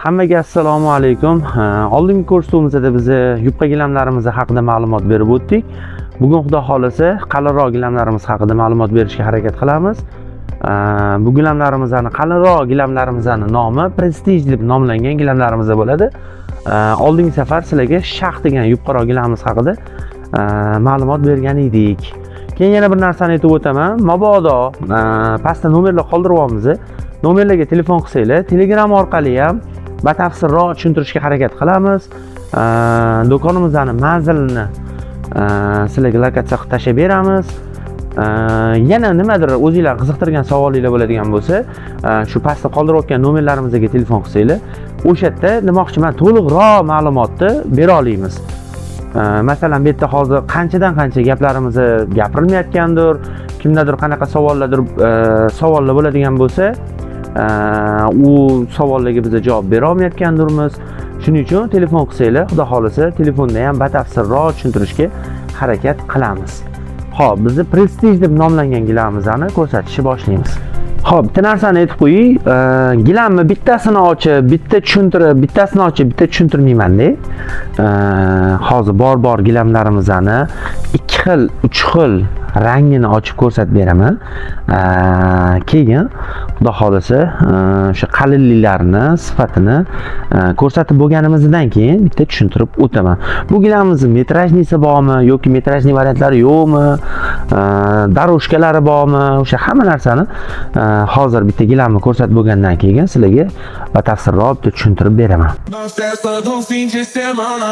Hammaga assalomu alaykum. Oldingi ko'rsatuvimizda biz yupqa gilamlarimiz haqida ma'lumot berib o'tdik. Bugun xudo xolasa qalinroq gilamlarimiz haqida ma'lumot berishga harakat qilamiz. Bu gilamlarimizning qalinroq gilamlarimizning nomi Prestige deb nomlangan gilamlarimiz bo'ladi. Oldingi safar sizlarga shax degan yupqaroq gilamiz haqida ma'lumot bergan edik. Keyin yana bir narsani aytib o'taman. Mabodo pastda nomerlar qoldiryapmiz. Nomerlarga telefon qilsanglar, Telegram orqali ham batafsilroq tushuntirishga harakat qilamiz. Do'konimizning manzilini sizlarga lokatsiya qilib tashlab beramiz. Yana nimadir o'zingizlar qiziqtirgan savolinglar bo'ladigan bo'lsa, shu pastda qoldirayotgan nomerlarimizga telefon qilsanglar, o'sha yerda demoqchiman to'liqroq ma'lumotni bera olamiz. Masalan, bu yerda hozir qanchadan qancha gaplarimiz gapirilmayotgandir, kimdadir qanaqa savollar bo'ladigan bo'lsa, u savollarga biz javob bera olmayotgandirmiz. Shuning uchun telefon qilsanglar, xudo xolasa telefonda ham batafsilroq tushuntirishga harakat qilamiz. Xo'p, bizni Prestige deb nomlangan gilamimizni ko'rsatishni boshlaymiz. Xo'p, bitta narsani aytib qo'yay. Gilamni bittasini ochib, bittasini ochib, bitta tushuntirmayman-da. Hozir bor gilamlarimizni 2 xil, 3 xil rangini ochib ko'rsatib beraman. Keyin xudo xolasa o'sha qalinliklarini, sifatini ko'rsatib bo'lganimizdan keyin bitta tushuntirib o'taman. Bu gilamimizning metrajnisi bormi yoki metrajli variantlari yo'qmi? Daroshkalari bormi? O'sha hamma narsani hozir bitta gilamni ko'rsatib bo'lgandan keyin sizlarga batafsilroq tushuntirib beraman. Na festa do fim de semana.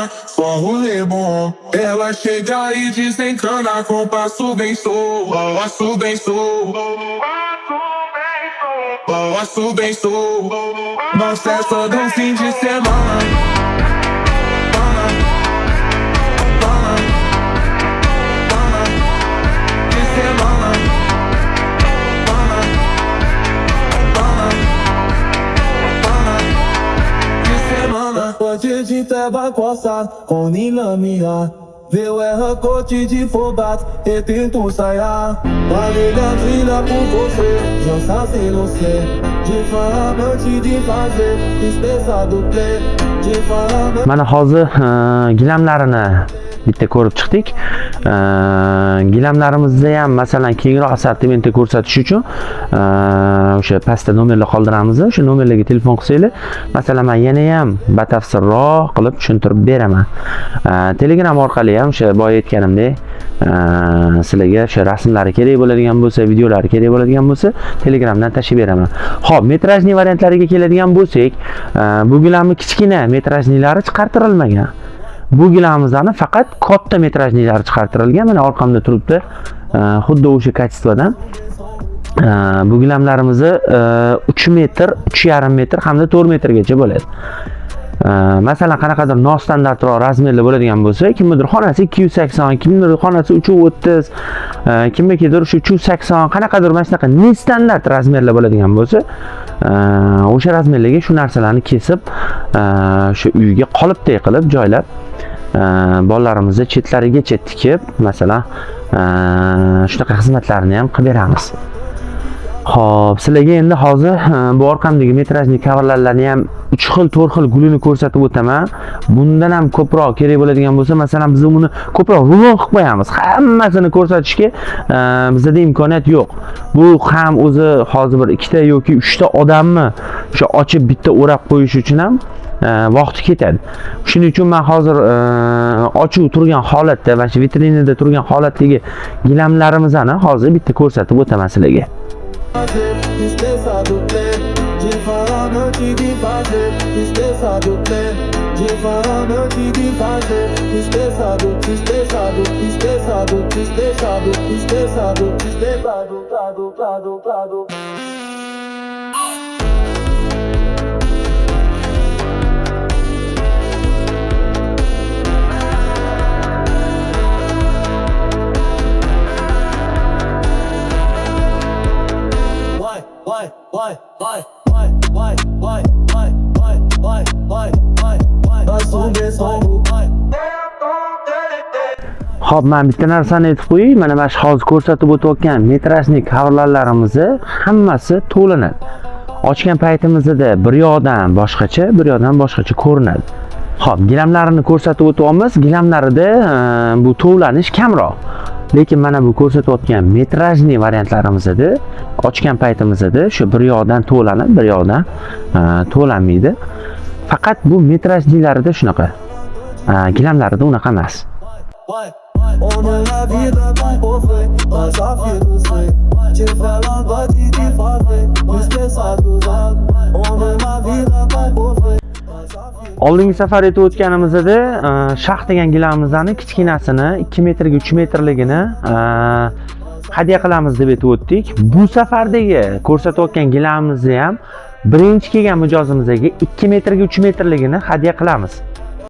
Pode de tava coçado, com nilamia. Viu erra corte de fogato, e tento sair. Valeu trilha por você, já sabe você. De falamante de fazer, espesa do play. De falamante. Mana hozir gilamlarini bitta ko'rib chiqdik. Gilamlarimizni ham masalan kengroq assortimentda ko'rsatish uchun o'sha pastda nomerlar qoldiramiz. O'sha nomerlarga telefon qilsanglar, masalan men yana ham batafsilroq qilib tushuntirib beraman. Telegram orqali ham o'sha boya aytganimdek, sizlarga o'sha rasmlari kerak bo'ladigan bo'lsa, videolari kerak bo'ladigan bo'lsa, Telegramdan tashlab beraman. Xo'p, metrajli variantlariga keladigan bo'lsak, bu gilamning kichkina metrajlilari chiqartirilmagan. Bu gilamimizdan faqat katta metrajlilari chiqartirilgan. Mana orqamda turibdi. Xuddi o'sha kачествоdan. Bu gilamlarimiz 3 metr, 3,5 metr hamda 4 metrgacha bo'ladi. Masalan, qanaqadir nostandartroq razmerlar bo'ladigan bo'lsa, kimnidir xonasi 280, kimnidir xonasi 330, kimnikidir shu 380, qanaqadir mana shunaqa nestandart razmerlar bo'ladigan bo'lsa, o'sha razmerlarga shu narsalarni kesib, shu uyga qolipdek qilib joylab, bolalarimizni chetlarigacha tikib, masalan, shunaqa xizmatlarni ham qilib beramiz. Xo'p, sizlarga endi hozir bu orqamdagi metrajli coverlarni ham 3 xil, 4 xil gulini ko'rsatib o'taman. Bundan ham ko'proq kerak bo'ladigan bo'lsa, masalan, biz uni ko'proq rulon qilib qo'yamiz. Hammasini ko'rsatishga bizda imkoniyat yo'q. Bu ham o'zi hozir bir 2 ta yoki 3 ta odamni o'sha ochib bitta o'rab qo'yish uchun ham vaqt ketadi. Shuning uchun men hozir ochuv turgan holatda, mana shu vitrinada turgan holatdagi gilamlarimizni hozir bitta ko'rsatib o'taman sizlarga. Espesa do play. De falamante de fazer, espesa do play. De falamante de fazer, espesa do, espesa do, espesa do, espesa do, espesa do, espesa do. Xo'p, men bitta narsani aytib qo'yay. Mana mana shu hozir ko'rsatib o'tayotgan metrajli coverlarimiz hammasi to'linadi. Ochgan paytimizda bir yoqdan boshqacha ko'rinadi. Xo'p, gilamlarini ko'rsatib o'tyapmiz. Gilamlarida bu tovlanish kamroq. Lekin mana bu ko'rsatayotgan metrajli variantlarimizda ochgan paytimizda shu bir yoqdan tovlanadi, bir yoqdan tovlanmaydi. Faqat bu metrajlilarida shunaqa. Gilamlarida unaqa emas. On est la vida com cofre, mas já fiz sei. Tiveram bate de favre, esqueça do lado. On est la vida com cofre. Oldingi safar aytib o'tganimizda shax degan gilamimizni kichkinasini 2 metrga 3 metrligini hadya qilamiz deb aytib o'tdik. Bu safardagi ko'rsatayotgan gilamimizni ham birinchi kelgan mijozimizga 2 metrga 3 metrligini hadya qilamiz.